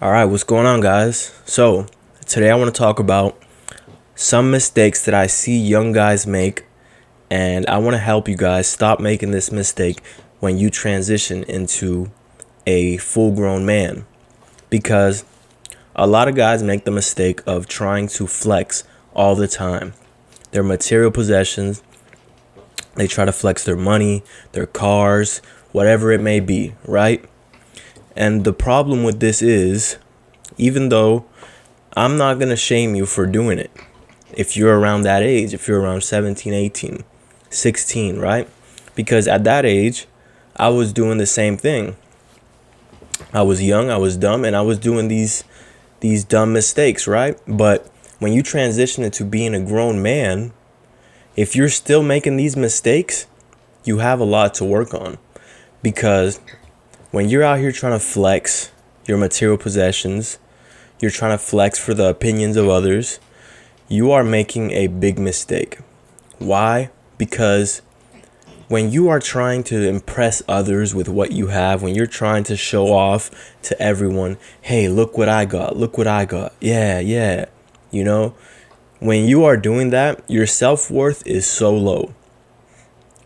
All right, what's going on, guys? So, today I want to talk about some mistakes that I see young guys make, and I want to help you guys stop making this mistake when you transition into a full grown man. Because a lot of guys make the mistake of trying to flex all the time. Their material possessions, they try to flex their money, their cars, whatever it may be, right? And the problem with this is, even though I'm not going to shame you for doing it, if you're around that age, if you're around 17, 18, 16, right? Because at that age, I was doing the same thing. I was young, I was dumb, and I was doing these dumb mistakes, right? But when you transition into being a grown man, if you're still making these mistakes, you have a lot to work on. Because when you're out here trying to flex your material possessions, you're trying to flex for the opinions of others, you are making a big mistake. Why? Because when you are trying to impress others with what you have, when you're trying to show off to everyone, hey, look what I got. Yeah, yeah. You know, when you are doing that, your self-worth is so low.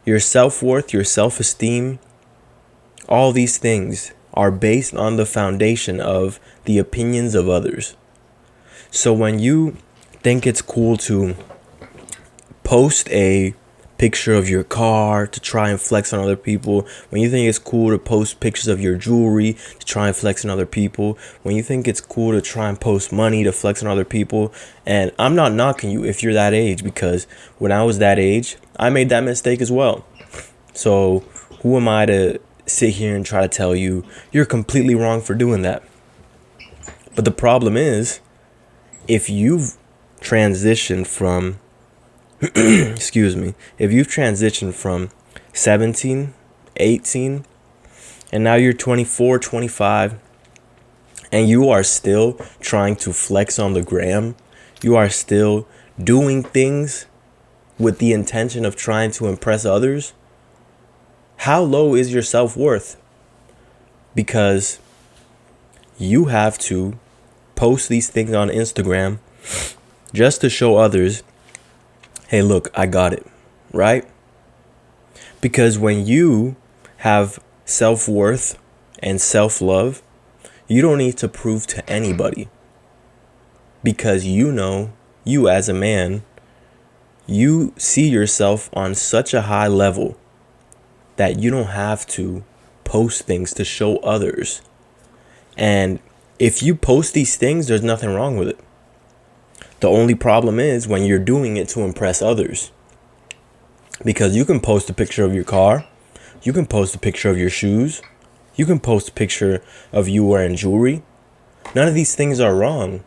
Your self-worth, your self-esteem, all these things are based on the foundation of the opinions of others. So when you think it's cool to post a picture of your car to try and flex on other people, when you think it's cool to post pictures of your jewelry to try and flex on other people, when you think it's cool to try and post money to flex on other people, and I'm not knocking you if you're that age, because when I was that age, I made that mistake as well. So who am I to sit here and try to tell you you're completely wrong for doing that? But the problem is, if you've transitioned from if you've transitioned from 17, 18, and now you're 24, 25, and you are still trying to flex on the gram, you are still doing things with the intention of trying to impress others, how low is your self-worth? Because you have to post these things on Instagram just to show others, hey, look, I got it, right? Because when you have self-worth and self-love, you don't need to prove to anybody. Because you know, you as a man, you see yourself on such a high level that you don't have to post things to show others. And if you post these things, there's nothing wrong with it. The only problem is when you're doing it to impress others. Because you can post a picture of your car, you can post a picture of your shoes, you can post a picture of you wearing jewelry. None of these things are wrong.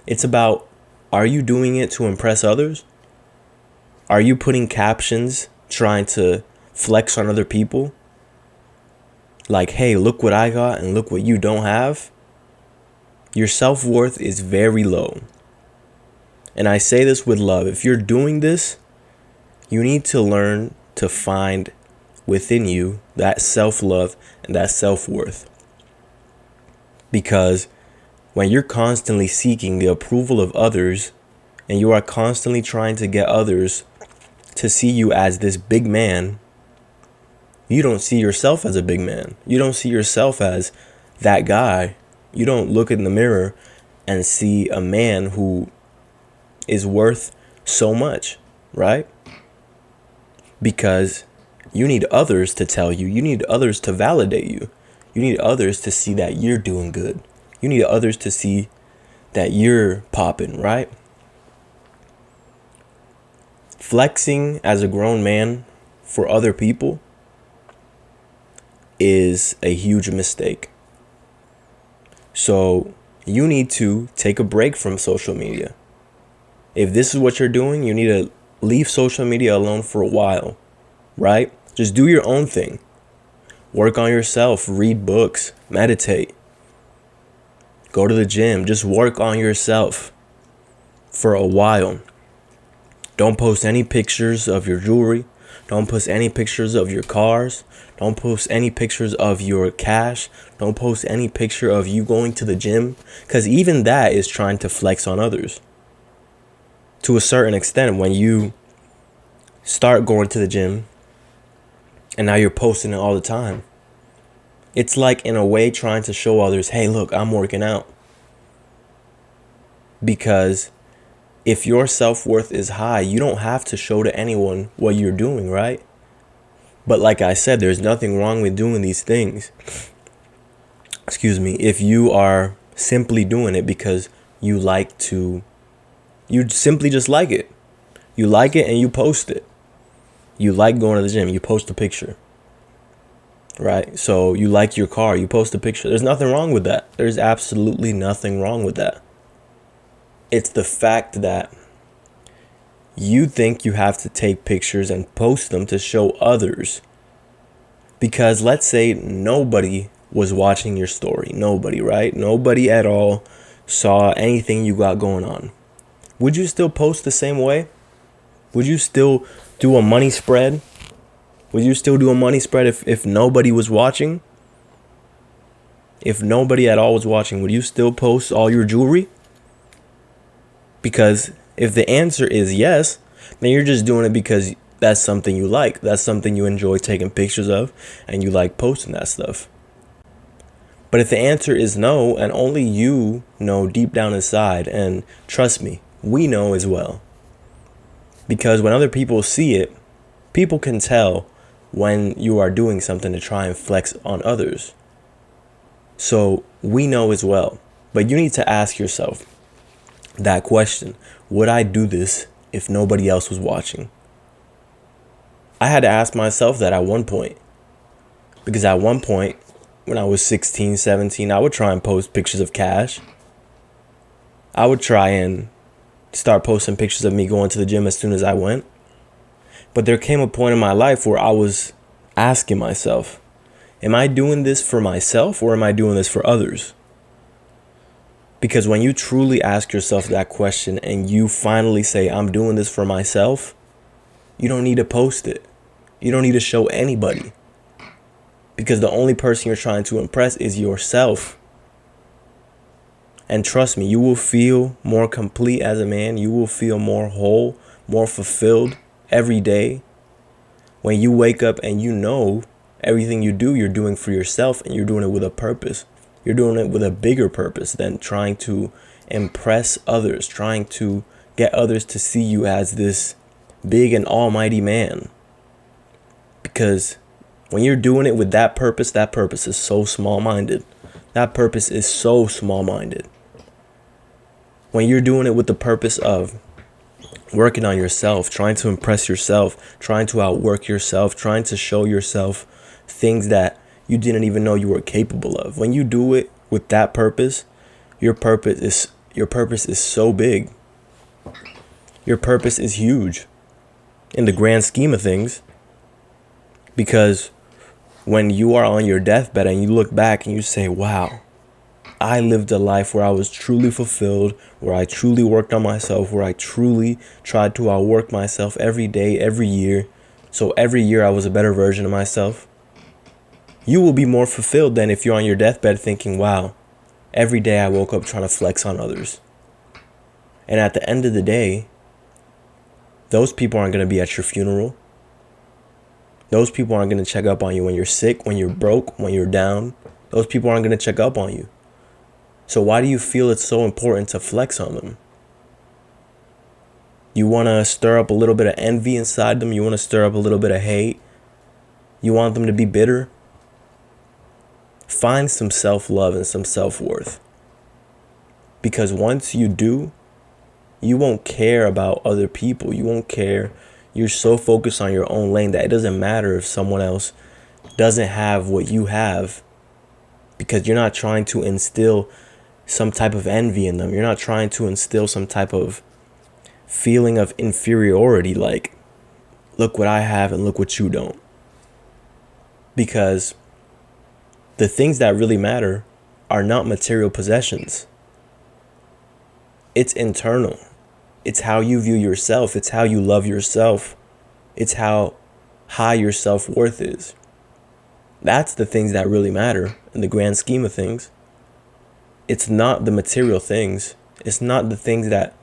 It's about, are you doing it to impress others? Are you putting captions trying to flex on other people? Like, hey, look what I got and look what you don't have. Your self-worth is very low. And I say this with love. If you're doing this, you need to learn to find within you that self-love and that self-worth. Because when you're constantly seeking the approval of others and you are constantly trying to get others to see you as this big man, you don't see yourself as a big man. You don't see yourself as that guy. You don't look in the mirror and see a man who is worth so much, right? Because you need others to tell you. You need others to validate you. You need others to see that you're doing good. You need others to see that you're popping, right? Flexing as a grown man for other people is a huge mistake. So you need to take a break from social media. If this is what you're doing, you need to leave social media alone for a while, right? Just do your own thing. Work on yourself, read books, meditate, go to the gym, just work on yourself for a while. Don't post any pictures of your jewelry. Don't post any pictures of your cars. Don't post any pictures of your cash. Don't post any picture of you going to the gym. Because even that is trying to flex on others. To a certain extent, when you start going to the gym and now you're posting it all the time, it's like in a way trying to show others, hey, look, I'm working out. Because if your self-worth is high, you don't have to show to anyone what you're doing, right? But like I said, there's nothing wrong with doing these things. Excuse me. If you are simply doing it because you simply just like it. You like it and you post it. You like going to the gym, you post a picture. Right? So you like your car, you post a picture. There's nothing wrong with that. There's absolutely nothing wrong with that. It's the fact that you think you have to take pictures and post them to show others. Because let's say nobody was watching your story. Nobody, right? Nobody at all saw anything you got going on. Would you still post the same way? Would you still do a money spread? Would you still do a money spread if nobody was watching? If nobody at all was watching, would you still post all your jewelry? Because if the answer is yes, then you're just doing it because that's something you like. That's something you enjoy taking pictures of and you like posting that stuff. But if the answer is no, and only you know deep down inside, and trust me, we know as well. Because when other people see it, people can tell when you are doing something to try and flex on others. So we know as well. But you need to ask yourself that question. Would I do this if nobody else was watching? I had to ask myself that at one point. Because at one point, when I was 16, 17, I would try and post pictures of cash. I would try and start posting pictures of me going to the gym as soon as I went. But there came a point in my life where I was asking myself, am I doing this for myself or am I doing this for others? Because when you truly ask yourself that question and you finally say, I'm doing this for myself, you don't need to post it. You don't need to show anybody. Because the only person you're trying to impress is yourself. And trust me, you will feel more complete as a man. You will feel more whole, more fulfilled every day when you wake up and you know everything you do, you're doing for yourself and you're doing it with a purpose. You're doing it with a bigger purpose than trying to impress others, trying to get others to see you as this big and almighty man. Because when you're doing it with that purpose is so small-minded. That purpose is so small-minded. When you're doing it with the purpose of working on yourself, trying to impress yourself, trying to outwork yourself, trying to show yourself things that you didn't even know you were capable of. When you do it with that purpose, your purpose is so big. Your purpose is huge in the grand scheme of things. Because when you are on your deathbed and you look back and you say, wow, I lived a life where I was truly fulfilled, where I truly worked on myself, where I truly tried to outwork myself every day, every year. So every year I was a better version of myself. You will be more fulfilled than if you're on your deathbed thinking, wow, every day I woke up trying to flex on others. And at the end of the day, those people aren't going to be at your funeral. Those people aren't going to check up on you when you're sick, when you're broke, when you're down. Those people aren't going to check up on you. So why do you feel it's so important to flex on them? You want to stir up a little bit of envy inside them. You want to stir up a little bit of hate. You want them to be bitter. Find some self-love and some self-worth. Because once you do, you won't care about other people. You won't care. You're so focused on your own lane that it doesn't matter if someone else doesn't have what you have. Because you're not trying to instill some type of envy in them. You're not trying to instill some type of feeling of inferiority, like, look what I have and look what you don't. Because the things that really matter are not material possessions. It's internal. It's how you view yourself. It's how you love yourself. It's how high your self-worth is. That's the things that really matter in the grand scheme of things. It's not the material things. It's not the things that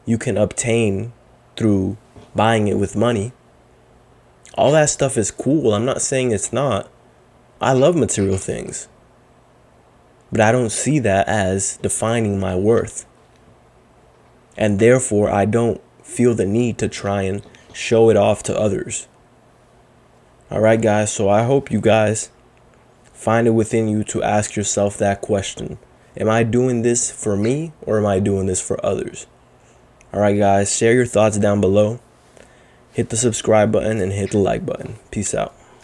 you can obtain through buying it with money. All that stuff is cool. I'm not saying it's not. I love material things. But I don't see that as defining my worth. And therefore, I don't feel the need to try and show it off to others. Alright, guys, so I hope you guys find it within you to ask yourself that question. Am I doing this for me, or am I doing this for others? Alright, guys, share your thoughts down below. Hit the subscribe button and hit the like button. Peace out.